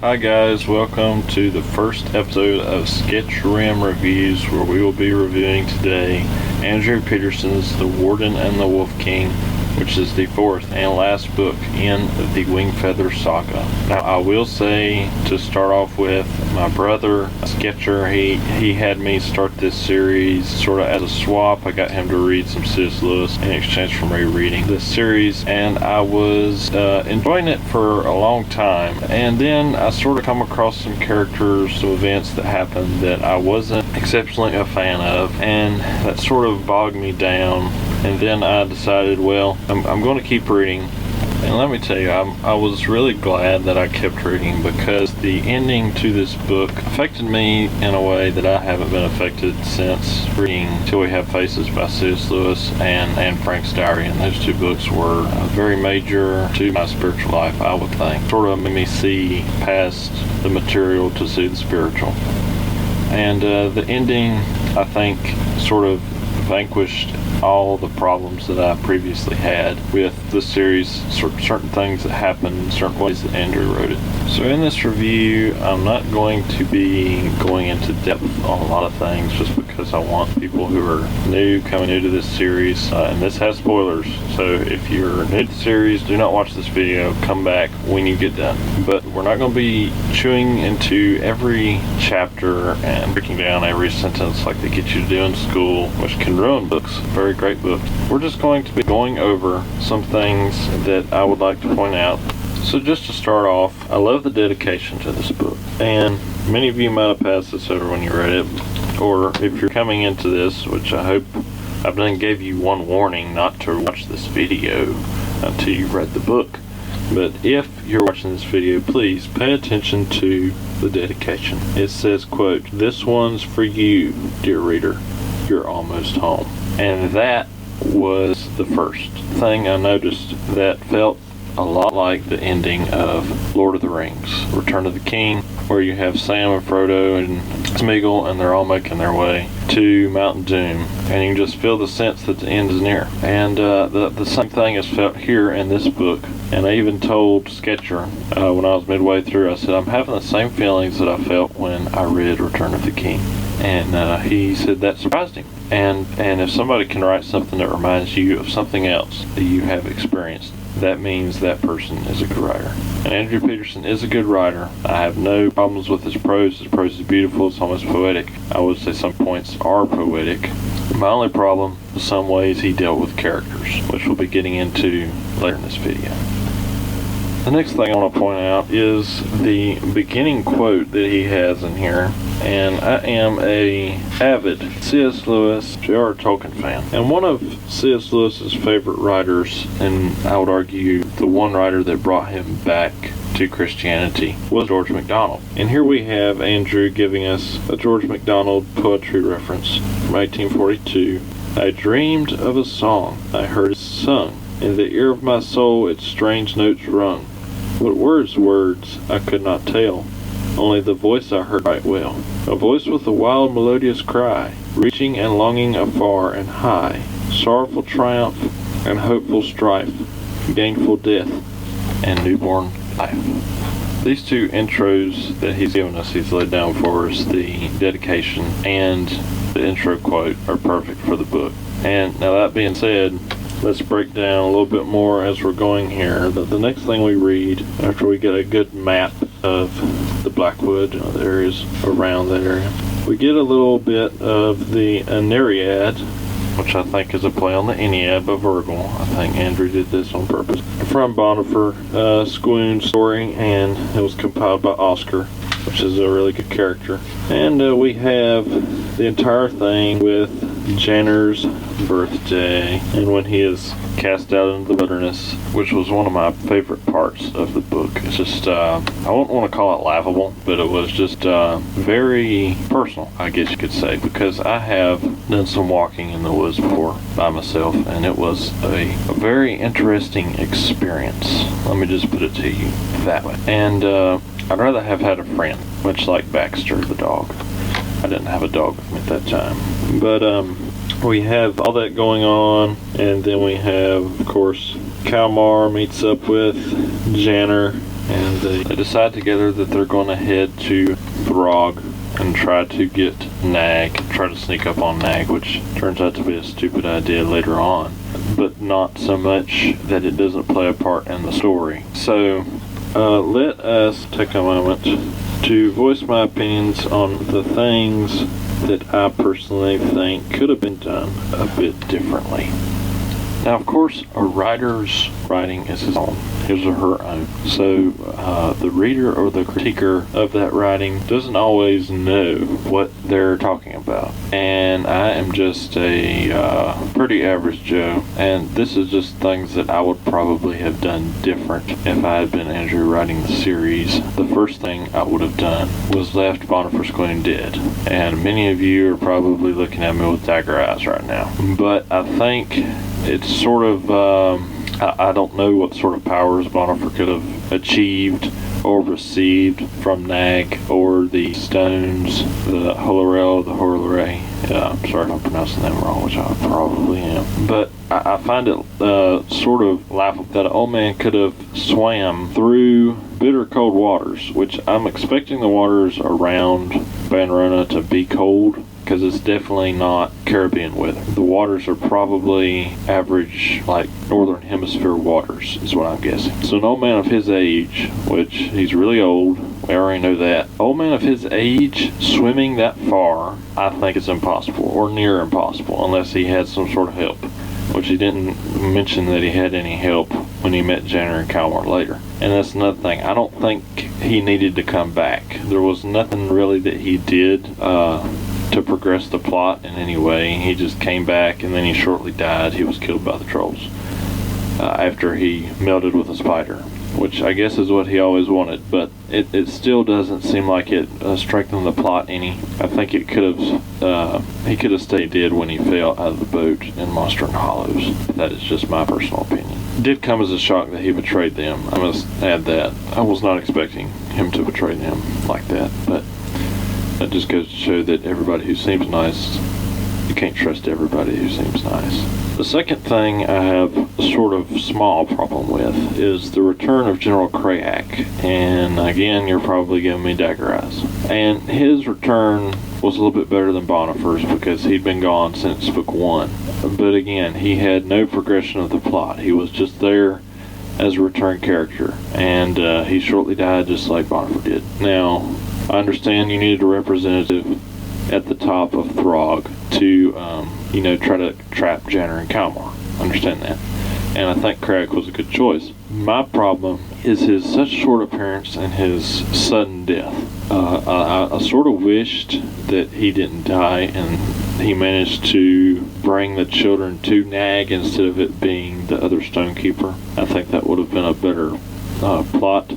Hi guys, welcome to the first episode of Sketchrim Reviews, where we will be reviewing today Andrew Peterson's The Warden and the Wolf King, which is the fourth and last book in the Wingfeather saga. Now I will say, to start off with, my brother Sketcher, he had me start this series sort of as a swap. I got him to read some C.S. Lewis in exchange for me reading this series, and I was enjoying it for a long time, and then I sort of come across some characters, some events that happened that I wasn't exceptionally a fan of, and that sort of bogged me down. And then I decided, well, I'm going to keep reading. And let me tell you, I was really glad that I kept reading, because the ending to this book affected me in a way that I haven't been affected since reading Till We Have Faces by C.S. Lewis and Anne Frank's Diary. And those two books were very major to my spiritual life, I would think. Sort of made me see past the material to see the spiritual. And the ending, I think, sort of vanquished all the problems that I previously had with the series, certain things that happened, certain ways that Andrew wrote it. So in this review, I'm not going to be going into depth on a lot of things, just because I want people who are coming new to this series, and this has spoilers, so if you're new to the series, do not watch this video, come back when you get done. But we're not going to be chewing into every chapter and breaking down every sentence like they get you to do in school, which can ruin books. Very great book. We're just going to be going over some things that I would like to point out. So just to start off, I love the dedication to this book, and many of you might have passed this over when you read it, or if you're coming into this, which I hope I've done, gave you one warning not to watch this video until you've read the book. But if you're watching this video, please pay attention to the dedication. It says, quote, "This one's for you, dear reader. You're almost home." And that was the first thing I noticed that felt a lot like the ending of Lord of the Rings, Return of the King, where you have Sam and Frodo and Smeagol, and they're all making their way to Mount Doom, and you can just feel the sense that the end is near. And the same thing is felt here in this book. And I even told Sketcher when I was midway through, I said, I'm having the same feelings that I felt when I read Return of the King. And he said that surprised him. And if somebody can write something that reminds you of something else that you have experienced, that means that person is a good writer. And Andrew Peterson is a good writer. I have no problems with his prose. His prose is beautiful. It's almost poetic. I would say some points are poetic. My only problem is some ways he dealt with characters, which we'll be getting into later in this video. The next thing I want to point out is the beginning quote that he has in here. And I am a avid C.S. Lewis, J.R. Tolkien fan. And one of C.S. Lewis's favorite writers, and I would argue the one writer that brought him back to Christianity, was George MacDonald. And here we have Andrew giving us a George MacDonald poetry reference from 1842. "I dreamed of a song, I heard it sung. In the ear of my soul its strange notes rung. What words I could not tell, only the voice I heard right well. A voice with a wild melodious cry, reaching and longing afar and high, sorrowful triumph and hopeful strife, gainful death and newborn life." These two intros that he's given us, he's laid down for us, the dedication and the intro quote, are perfect for the book. And now that being said, let's break down a little bit more as we're going here. The next thing we read, after we get a good map of the Blackwood, the areas around that area, we get a little bit of the Nereid, which I think is a play on the Ennead by Virgil. I think Andrew did this on purpose. From Bonifer, Squoon story, and it was compiled by Oscar, which is a really good character. And we have the entire thing with Janner's birthday, and when he is cast out into the wilderness, which was one of my favorite parts of the book. It's just, I wouldn't want to call it laughable, but it was just very personal, I guess you could say, because I have done some walking in the woods before by myself, and it was a very interesting experience. Let me just put it to you that way. And I'd rather have had a friend, much like Baxter the dog. I didn't have a dog with me at that time. But we have all that going on, and then we have, of course, Kalmar meets up with Janner and they decide together that they're going to head to Throg and try to get Nag, try to sneak up on Nag, which turns out to be a stupid idea later on, but not so much that it doesn't play a part in the story. So let us take a moment to voice my opinions on the things that I personally think could have been done a bit differently. Now, of course, a writer's writing is his own, his or her own. So the reader or the critiquer of that writing doesn't always know what they're talking about. And I am just a pretty average Joe, and this is just things that I would probably have done different if I had been Andrew writing the series. The first thing I would have done was left Boniface Gloom dead. And many of you are probably looking at me with dagger eyes right now. But I think it's sort of, I don't know what sort of powers Boniface could have achieved or received from Nag or the stones, the Holorel, the Horleray. I'm sorry if I'm pronouncing them wrong, which I probably am. But I find it sort of laughable that an old man could have swam through bitter cold waters, which I'm expecting the waters around Banrona to be cold, because it's definitely not Caribbean weather. The waters are probably average, like Northern Hemisphere waters, is what I'm guessing. So an old man of his age, which he's really old, we already know that. Old man of his age swimming that far, I think it's impossible, or near impossible, unless he had some sort of help. Which he didn't mention that he had any help when he met Janner and Calmar later. And that's another thing. I don't think he needed to come back. There was nothing really that he did to progress the plot in any way. He just came back and then he shortly died. He was killed by the trolls after he melted with a spider, which I guess is what he always wanted, but it still doesn't seem like it strengthened the plot any. I think it could have, he could have stayed dead when he fell out of the boat in Monster and Hollows. That is just my personal opinion. It did come as a shock that he betrayed them. I must add that. I was not expecting him to betray them like that, but that just goes to show that everybody who seems nice, you can't trust everybody who seems nice. The second thing I have a sort of small problem with is the return of General Krayak. And again, you're probably giving me dagger eyes. And his return was a little bit better than Boniface's because he'd been gone since book 1. But again, he had no progression of the plot. He was just there as a return character. And he shortly died just like Boniface did. Now, I understand you needed a representative at the top of Throg to, try to trap Janner and Calmar. Understand that. And I think Krayak was a good choice. My problem is his such short appearance and his sudden death. I sort of wished that he didn't die and he managed to bring the children to Nag instead of it being the other Stonekeeper. I think that would have been a better plot,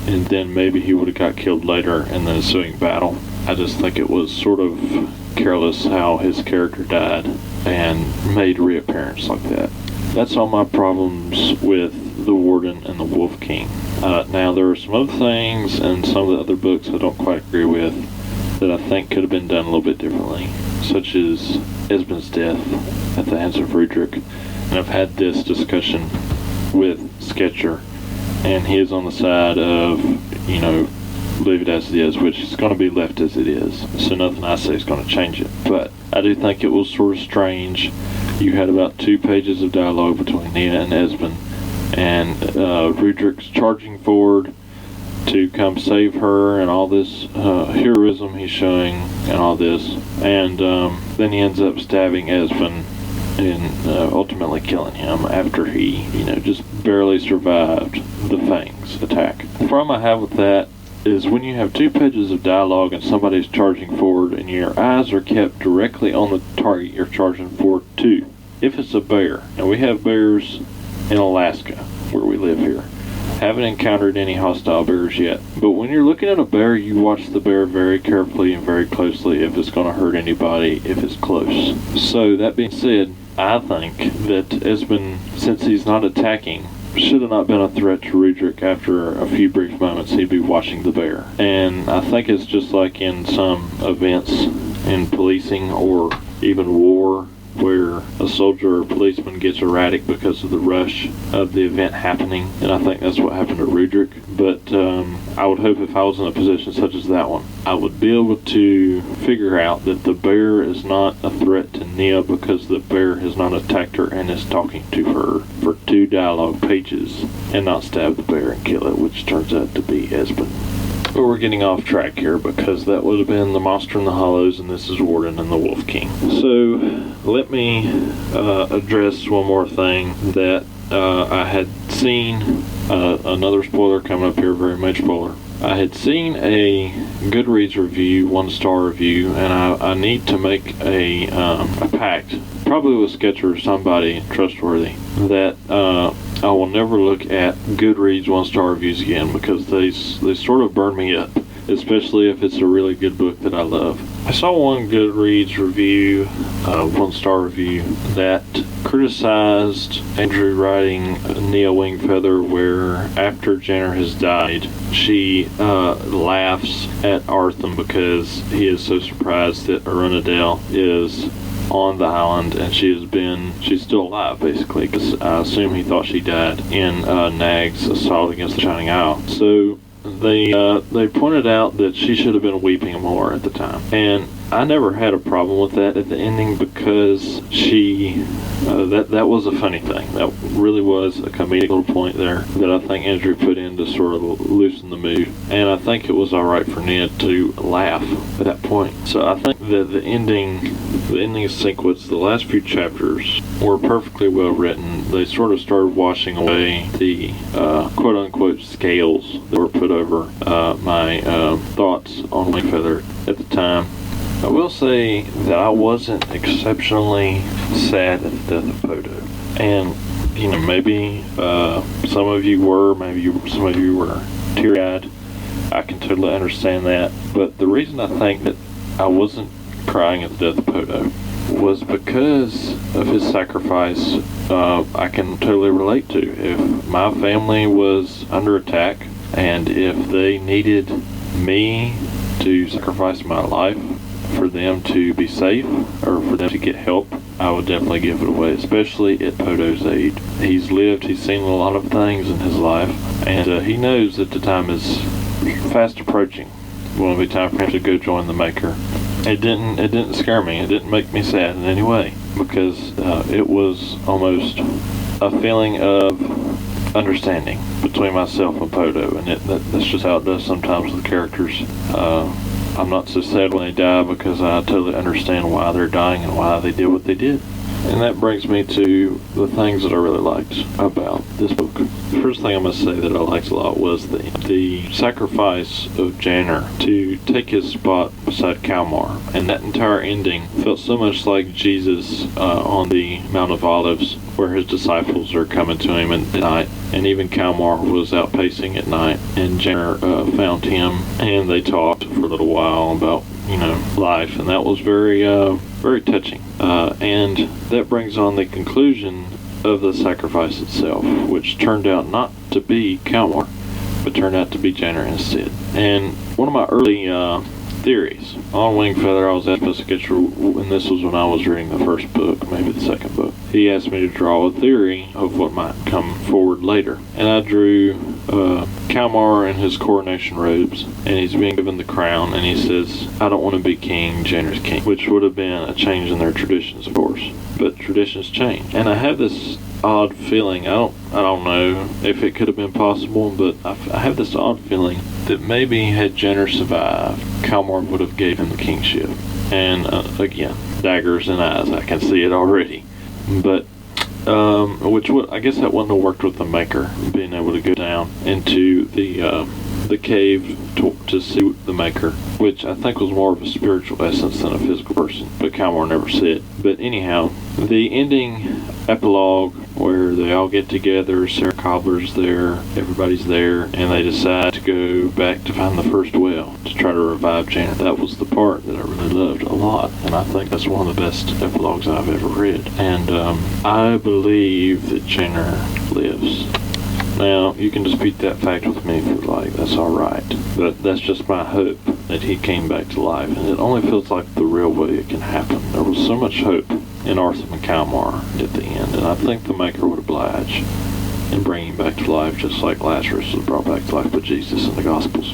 and then maybe he would have got killed later in the ensuing battle. I just think it was sort of careless how his character died and made reappearance like that. That's all my problems with the Warden and the Wolf King. Now there are some other things in some of the other books I don't quite agree with that I think could have been done a little bit differently, such as Esmond's death at the hands of Rudrick. And I've had this discussion with Sketcher, and he is on the side of, leave it as it is, which is going to be left as it is. So nothing I say is going to change it. But I do think it was sort of strange. You had about 2 pages of dialogue between Nina and Esmond, and Rudrick's charging forward to come save her and all this heroism he's showing and all this. And then he ends up stabbing Esmond and ultimately killing him after he, just barely survived the Fangs attack. The problem I have with that is when you have 2 pages of dialogue and somebody's charging forward and your eyes are kept directly on the target you're charging forward to. If it's a bear, and we have bears in Alaska where we live here, haven't encountered any hostile bears yet, but when you're looking at a bear, you watch the bear very carefully and very closely if it's going to hurt anybody if it's close. So that being said, I think that Esmond, since he's not attacking, should have not been a threat to Rudrick. After a few brief moments, he'd be watching the bear. And I think it's just like in some events in policing or even war, where a soldier or policeman gets erratic because of the rush of the event happening, and I think that's what happened to Rudrick. But I would hope if I was in a position such as that one, I would be able to figure out that the bear is not a threat to Nia because the bear has not attacked her and is talking to her for 2 dialogue pages, and not stab the bear and kill it, which turns out to be Esmond. But we're getting off track here because that would have been the Monster in the Hollows, and this is Warden and the Wolf King. So let me address one more thing that I had seen. Another spoiler coming up here, very major spoiler. I had seen a Goodreads review, 1-star review, and I need to make a pact, probably with Sketcher or somebody trustworthy, that I will never look at Goodreads 1-star reviews again, because they sort of burn me up, especially if it's a really good book that I love. I saw one Goodreads review, 1-star review, that criticized Andrew writing Nia Wingfeather, where after Jenner has died, she laughs at Arthur because he is so surprised that Arunadale is on the island, and she's still alive, basically, because I assume he thought she died in Nag's assault against the Shining Isle. So they pointed out that she should have been weeping more at the time, and I never had a problem with that at the ending, because she that was a funny thing. That really was a comedic little point there that I think Andrew put in to sort of loosen the mood, and I think it was alright for Nia to laugh at that point. So I think that the ending sequence, the last few chapters, were perfectly well written. They sort of started washing away the quote-unquote scales that were put over my thoughts on Wingfeather at the time. I will say that I wasn't exceptionally sad at the death of Podo. And, maybe some of you were, some of you were teary-eyed. I can totally understand that. But the reason I think that I wasn't crying at the death of Podo was because of his sacrifice. I can totally relate to. If my family was under attack, and if they needed me to sacrifice my life for them to be safe, or for them to get help, I would definitely give it away, especially at Podo's age. He's seen a lot of things in his life, and he knows that the time is fast approaching. It will be time for him to go join the Maker. It didn't scare me. It didn't make me sad in any way, because it was almost a feeling of understanding between myself and Podo, and that's just how it does sometimes with characters. I'm not so sad when they die, because I totally understand why they're dying and why they did what they did. And that brings me to the things that I really liked about this book. The first thing I must say that I liked a lot was the sacrifice of Janner to take his spot beside Kalmar. And that entire ending felt so much like Jesus on the Mount of Olives, where his disciples are coming to him at night. And even Kalmar was out pacing at night, and Janner found him, and they talked for a little while about, life. And that was very, very touching. And that brings on the conclusion of the sacrifice itself, which turned out not to be Kalmar, but turned out to be Janner instead. And one of my early theories on Wingfeather, I was asked by Sketcher, and this was when I was reading the first book, maybe the second book. He asked me to draw a theory of what might come forward later. And I drew Kalmar in his coronation robes, and he's being given the crown, and he says, "I don't want to be king, Janner's king," which would have been a change in their traditions, of course. But traditions change. And I have this odd feeling, I don't know if it could have been possible, but I have this odd feeling that maybe had Janner survived, Kalmar would have gave him the kingship. And again, daggers and eyes, I can see it already. But I guess that wouldn't have worked with the Maker, being able to go down into the cave to see the Maker, which I think was more of a spiritual essence than a physical person, but Kalmar never said. But anyhow, the ending epilogue where they all get together, Sarah Cobbler's there, everybody's there, and they decide to go back to find the first well to try to revive Janet. That was the part that I really loved a lot, and I think that's one of the best epilogues I've ever read. And I believe that Jenner lives. Now, you can dispute that fact with me if you like, that's alright. But that's just my hope that he came back to life, and it only feels like the real way it can happen. There was so much hope in Arthur and Kalmar at the end, and I think the Maker would oblige and bring him back to life, just like Lazarus was brought back to life by Jesus in the Gospels.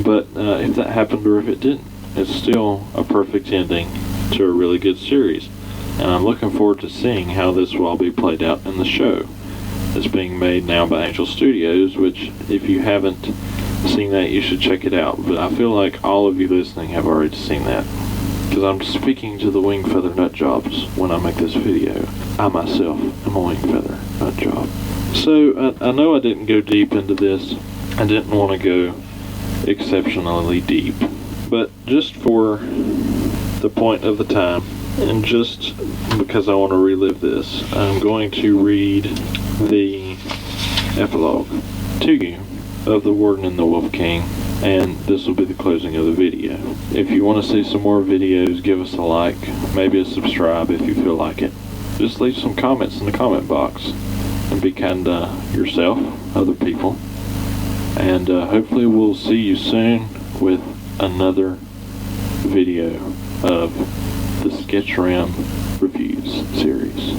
But if that happened or if it didn't, it's still a perfect ending to a really good series. And I'm looking forward to seeing how this will all be played out in the show. It's being made now by Angel Studios, which, if you haven't seen that, you should check it out. But I feel like all of you listening have already seen that, because I'm speaking to the wing feather nut jobs when I make this video. I myself am a wing feather nut job. So I know I didn't go deep into this. I didn't want to go exceptionally deep, but just for the point of the time, and just because I want to relive this, I'm going to read the epilogue to you of The Warden and the Wolf King, and this will be the closing of the video. If you want to see some more videos, give us a like, maybe a subscribe if you feel like it. Just leave some comments in the comment box, and be kind to yourself, other people, and hopefully we'll see you soon with another video of the Sketchrim Reviews series.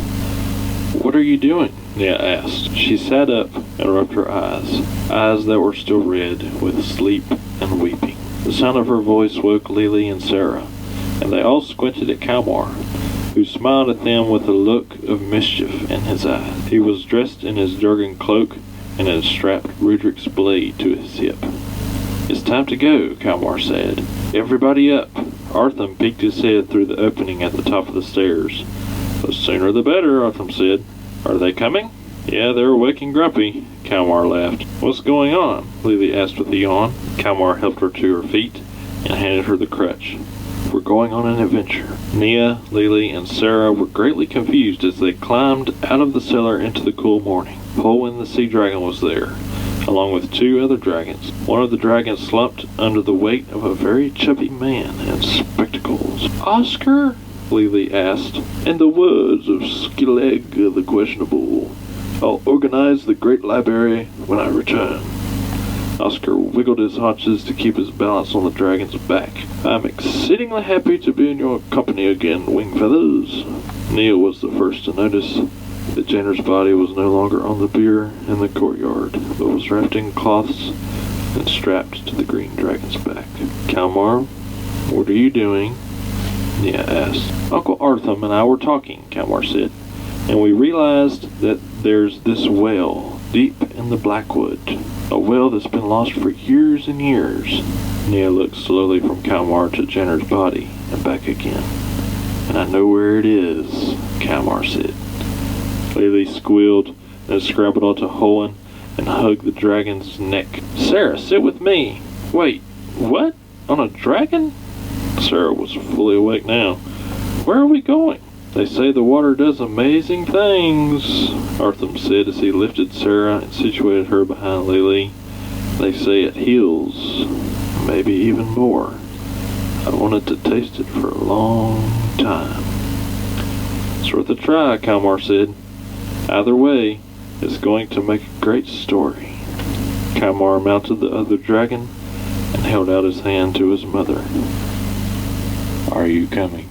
What are you doing? Nia asked. She sat up and rubbed her eyes that were still red with sleep and weeping. The sound of her voice woke Lily and Sarah, and they all squinted at Kalmar, who smiled at them with a look of mischief in his eyes. He was dressed in his Jurgen cloak and had strapped Rudrick's blade to his hip. "It's time to go," Kalmar said. "Everybody up." Artham peeked his head through the opening at the top of the stairs. "The sooner the better," Artham said. "Are they coming?" "Yeah, they're awake and grumpy," Kalmar laughed. "What's going on?" Lily asked with a yawn. Kalmar helped her to her feet and handed her the crutch. "We're going on an adventure." Nia, Lily, and Sarah were greatly confused as they climbed out of the cellar into the cool morning. Holwyn the sea dragon was there, along with 2 other dragons. One of the dragons slumped under the weight of a very chubby man in spectacles. "Oscar?" Lily asked. "In the words of Skilleg the Questionable, I'll organize the Great Library when I return." Oscar wiggled his haunches to keep his balance on the dragon's back. "I'm exceedingly happy to be in your company again, Wing Feathers." Neil was the first to notice that Jenner's body was no longer on the bier in the courtyard, but was wrapped in cloths and strapped to the green dragon's back. "Kalmar, what are you doing?" Nia asked. "Uncle Artham and I were talking," Kalmar said, "and we realized that there's this well deep in the Blackwood. A well that's been lost for years and years." Nia looked slowly from Kalmar to Jenner's body and back again. "And I know where it is," Kalmar said. Lily squealed and scrabbled onto Holwyn and hugged the dragon's neck. "Sarah, sit with me." "Wait, what? On a dragon?" Sarah was fully awake now. "Where are we going?" "They say the water does amazing things," Artham said as he lifted Sarah and situated her behind Lily. "They say it heals, maybe even more. I wanted to taste it for a long time." "It's worth a try," Kalmar said. "Either way, it's going to make a great story." Kalmar mounted the other dragon and held out his hand to his mother. "Are you coming?"